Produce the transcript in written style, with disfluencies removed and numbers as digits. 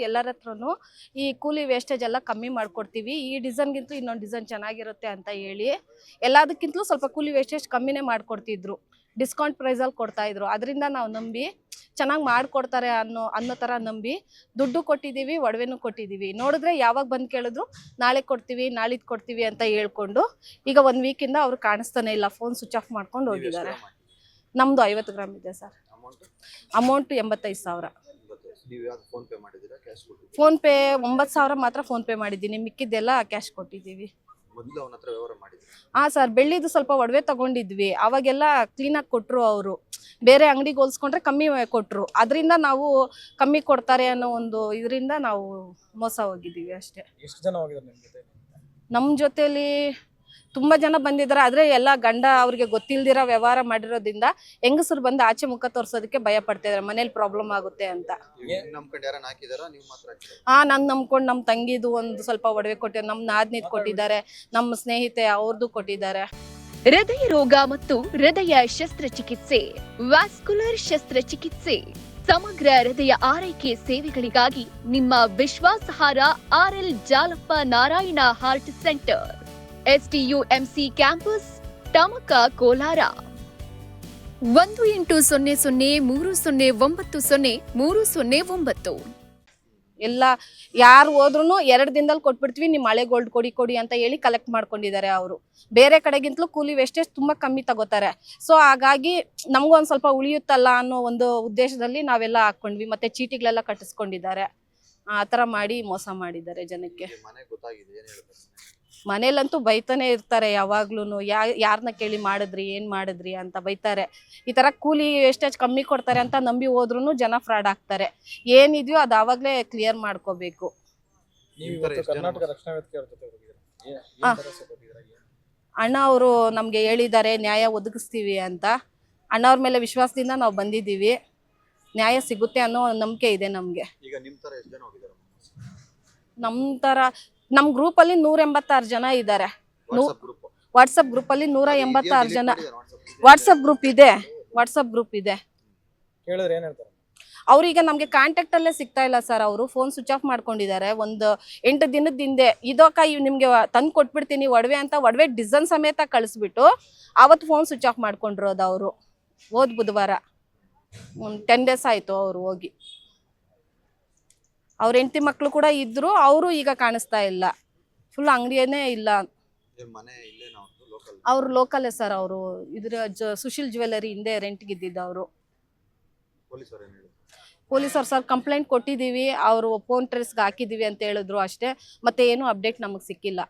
ಎಲ್ಲರ ಹತ್ರನು ಈ ಕೂಲಿ ವೇಸ್ಟೇಜ್ ಎಲ್ಲ ಕಮ್ಮಿ ಮಾಡ್ಕೊಡ್ತೀವಿ. ಈ ಡಿಸೈನ್ಗಿಂತಲೂ ಇನ್ನೊಂದು ಡಿಸೈನ್ ಚೆನ್ನಾಗಿರುತ್ತೆ ಅಂತ ಹೇಳಿ ಎಲ್ಲದಕ್ಕಿಂತಲೂ ಸ್ವಲ್ಪ ಕೂಲಿ ವೇಸ್ಟೇಜ್ ಕಮ್ಮಿನೇ ಮಾಡ್ಕೊಡ್ತಿದ್ರು. ಡಿಸ್ಕೌಂಟ್ ಪ್ರೈಸಲ್ಲಿ ಕೊಡ್ತಾ ಇದ್ರು. ಅದರಿಂದ ನಾವು ನಂಬಿ ಚೆನ್ನಾಗಿ ಮಾಡ್ಕೊಡ್ತಾರೆ ಅನ್ನೋ ಥರ ನಂಬಿ ದುಡ್ಡು ಕೊಟ್ಟಿದ್ದೀವಿ, ಒಡವೆನೂ ಕೊಟ್ಟಿದ್ದೀವಿ. ನೋಡಿದ್ರೆ ಯಾವಾಗ ಬಂದು ಕೇಳಿದ್ರು ನಾಳೆ ಕೊಡ್ತೀವಿ, ನಾಳಿದ್ದು ಕೊಡ್ತೀವಿ ಅಂತ ಹೇಳ್ಕೊಂಡು ಈಗ 1 ವೀಕಿಂದ ಅವ್ರು ಕಾಣಿಸ್ತಾನೆ ಇಲ್ಲ. ಫೋನ್ ಸ್ವಿಚ್ ಆಫ್ ಮಾಡ್ಕೊಂಡು ಹೋಗಿದ್ದಾರೆ. ನಮ್ಮದು 50 ಗ್ರಾಮ್ ಇದೆ ಸರ್. ಅಮೌಂಟ್ 85,000. ಫೋನ್ ಪೇ 9,000 ಮಾತ್ರ ಫೋನ್ ಪೇ ಮಾಡಿದ್ದೀನಿ. ಮಿಕ್ಕಿದ್ದೆಲ್ಲ ಕ್ಯಾಶ್ ಕೊಟ್ಟಿದ್ದೀವಿ. ಸರ್, ಬೆಳ್ಳಿದು ಸ್ವಲ್ಪ ಒಡವೆ ತಗೊಂಡಿದ್ವಿ. ಅವಾಗೆಲ್ಲ ಕ್ಲೀನಾಗಿ ಕೊಟ್ಟರು ಅವರು. ಬೇರೆ ಅಂಗಡಿಗೆ ಹೋಲಿಸ್ಕೊಂಡ್ರೆ ಕಮ್ಮಿ ಕೊಟ್ಟರು. ಅದರಿಂದ ನಾವು ಕಮ್ಮಿ ಕೊಡ್ತಾರೆ ಅನ್ನೋ ಒಂದು ಇದರಿಂದ ನಾವು ಮೋಸ ಹೋಗಿದ್ದೀವಿ ಅಷ್ಟೇ. ಎಷ್ಟು ಜನ ಹೋಗಿದ್ದಾರೆ ನಿಮ್ಮ ಜೊತೆ? ನಮ್ಮ ಜೊತೆಲಿ ತುಂಬ ಜನ ಬಂದಿದ್ದಾರೆ. ಆದರೆ ಎಲ್ಲ ಗಂಡ ಅವ್ರಿಗೆ ಗೊತ್ತಿಲ್ದಿರೋ ವ್ಯವಹಾರ ಮಾಡಿರೋದ್ರಿಂದ ಹೆಂಗಸರು ಬಂದು ಆಚೆ ಮುಖ ತೋರಿಸೋದಕ್ಕೆ ಭಯ ಪಡ್ತಿದ್ದಾರೆ, ಮನೇಲಿ ಪ್ರಾಬ್ಲಮ್ ಆಗುತ್ತೆ ಅಂತ. ನಾನು ನಂಬ್ಕೊಂಡು ನಮ್ಮ ತಂಗಿದು ಒಂದು ಸ್ವಲ್ಪ ಒಡವೆ ಕೊಟ್ಟಿದ್ದಾರೆ, ನಮ್ಮ ನಾದ್ನಿದ್ ಕೊಟ್ಟಿದ್ದಾರೆ, ನಮ್ಮ ಸ್ನೇಹಿತೆ ಅವ್ರದ್ದು ಕೊಟ್ಟಿದ್ದಾರೆ. ಹೃದಯ ರೋಗ ಮತ್ತು ಹೃದಯ ಶಸ್ತ್ರಚಿಕಿತ್ಸೆ, ವ್ಯಾಸ್ಕುಲರ್ ಶಸ್ತ್ರಚಿಕಿತ್ಸೆ, ಸಮಗ್ರ ಹೃದಯ ಆರೈಕೆ ಸೇವೆಗಳಿಗಾಗಿ ನಿಮ್ಮ ವಿಶ್ವಾಸಾರ್ಹ RL Jalappa Narayana heart centre, STUMC campus, Tamaka, Kolar. 180030090309. ಎಲ್ಲ ಯಾರು ಹೋದ್ರು 2 ದಿನದಲ್ಲಿ ಕೊಟ್ಬಿಡ್ತೀವಿ, ನಿಮ್ಮ ಹಳೆ ಗೋಲ್ಡ್ ಕೊಡಿ ಅಂತ ಹೇಳಿ ಕಲೆಕ್ಟ್ ಮಾಡ್ಕೊಂಡಿದ್ದಾರೆ ಅವರು. ಬೇರೆ ಕಡೆಗಿಂತಲೂ ಕೂಲಿ ವೇಸ್ಟೇಜ್ ತುಂಬ ಕಮ್ಮಿ ತಗೋತಾರೆ. ಸೊ ಹಾಗಾಗಿ ನಮಗೂ ಒಂದು ಸ್ವಲ್ಪ ಉಳಿಯುತ್ತಲ್ಲ ಅನ್ನೋ ಒಂದು ಉದ್ದೇಶದಲ್ಲಿ ನಾವೆಲ್ಲ ಹಾಕ್ಕೊಂಡ್ವಿ. ಮತ್ತೆ ಚೀಟಿಗಳೆಲ್ಲ ಕಟ್ಟಿಸ್ಕೊಂಡಿದ್ದಾರೆ. ಆ ಥರ ಮಾಡಿ ಮೋಸ ಮಾಡಿದ್ದಾರೆ ಜನಕ್ಕೆ. ಮನೇಲಂತೂ ಬೈತಾನೆ ಇರ್ತಾರೆ ಯಾವಾಗ್ಲೂ. ಯಾರನ್ನ ಕೇಳಿ ಮಾಡಿದ್ರಿ, ಏನು ಮಾಡಿದ್ರಿ ಅಂತ ಬೈತಾರೆ. ಈ ಥರ ಕೂಲಿ ವೇಸ್ಟೇಜ್ ಕಮ್ಮಿ ಕೊಡ್ತಾರೆ ಅಂತ ನಂಬಿ ಹೋದ್ರೂ ಜನ ಫ್ರಾಡ್ ಆಗ್ತಾರೆ. ಏನಿದೆಯೋ ಅದು ಆವಾಗಲೇ ಕ್ಲಿಯರ್ ಮಾಡ್ಕೋಬೇಕು. ಅಣ್ಣ ಅವರು ನಮಗೆ ಹೇಳಿದ್ದಾರೆ ನ್ಯಾಯ ಒದಗಿಸ್ತೀವಿ ಅಂತ. ಅಣ್ಣವ್ರ ಮೇಲೆ ವಿಶ್ವಾಸದಿಂದ ನಾವು ಬಂದಿದ್ದೀವಿ. ನ್ಯಾಯ ಸಿಗುತ್ತೆ ಅನ್ನೋ ನಂಬಿಕೆ ಇದೆ ನಮಗೆ. ನಮ್ಮ ಥರ ನಮ್ಮ ಗ್ರೂಪಲ್ಲಿ 186 ಜನ ಇದ್ದಾರೆ. ವಾಟ್ಸಪ್ ಗ್ರೂಪಲ್ಲಿ 186 ಜನ ವಾಟ್ಸಪ್ ಗ್ರೂಪ್ ಇದೆ. ಅವ್ರೀಗ ನಮಗೆ ಕಾಂಟ್ಯಾಕ್ಟ್ ಅಲ್ಲೇ ಸಿಗ್ತಾ ಇಲ್ಲ ಸರ್. ಅವರು ಫೋನ್ ಸ್ವಿಚ್ ಆಫ್ ಮಾಡ್ಕೊಂಡಿದ್ದಾರೆ. ಒಂದು 8 ದಿನದ ಹಿಂದೆ ಇದಕ್ಕ ನಿಮ್ಗೆ ತಂದು ಕೊಟ್ಬಿಡ್ತೀನಿ ಒಡವೆ ಅಂತ ಒಡವೆ ಡಿಸೈನ್ ಸಮೇತ ಕಳಿಸ್ಬಿಟ್ಟು ಅವತ್ತು ಫೋನ್ ಸ್ವಿಚ್ ಆಫ್ ಮಾಡ್ಕೊಂಡಿರೋದು ಅವರು. ಬುಧವಾರ 10 ಡೇಸ್ ಆಯ್ತು ಅವರು ಹೋಗಿ. ಅವ್ರ ಹೆಂಡತಿ ಮಕ್ಕಳು ಕೂಡ ಇದ್ರು, ಅವರು ಈಗ ಕಾಣಿಸ್ತಾ ಇಲ್ಲ. ಫುಲ್ ಅಂಗಡಿಯೇ ಇಲ್ಲ. ಅವ್ರು ಲೋಕಲೇ ಸರ್. ಅವರು ಇದ್ರ ಸುಶೀಲ್ ಜ್ಯುವೆಲ್ಲರಿ ಹಿಂದೆ ರೆಂಟ್ಗೆ ಇದ್ದಿದ್ದು ಅವರು. ಪೊಲೀಸರು ಸರ್ ಕಂಪ್ಲೇಂಟ್ ಕೊಟ್ಟಿದ್ದೀವಿ, ಅವರು ಫೋನ್ ಟ್ರೇಸ್ಗೆ ಹಾಕಿದ್ದೀವಿ ಅಂತ ಹೇಳಿದ್ರು ಅಷ್ಟೇ. ಮತ್ತೆ ಏನು ಅಪ್ಡೇಟ್ ನಮಗೆ ಸಿಕ್ಕಿಲ್ಲ.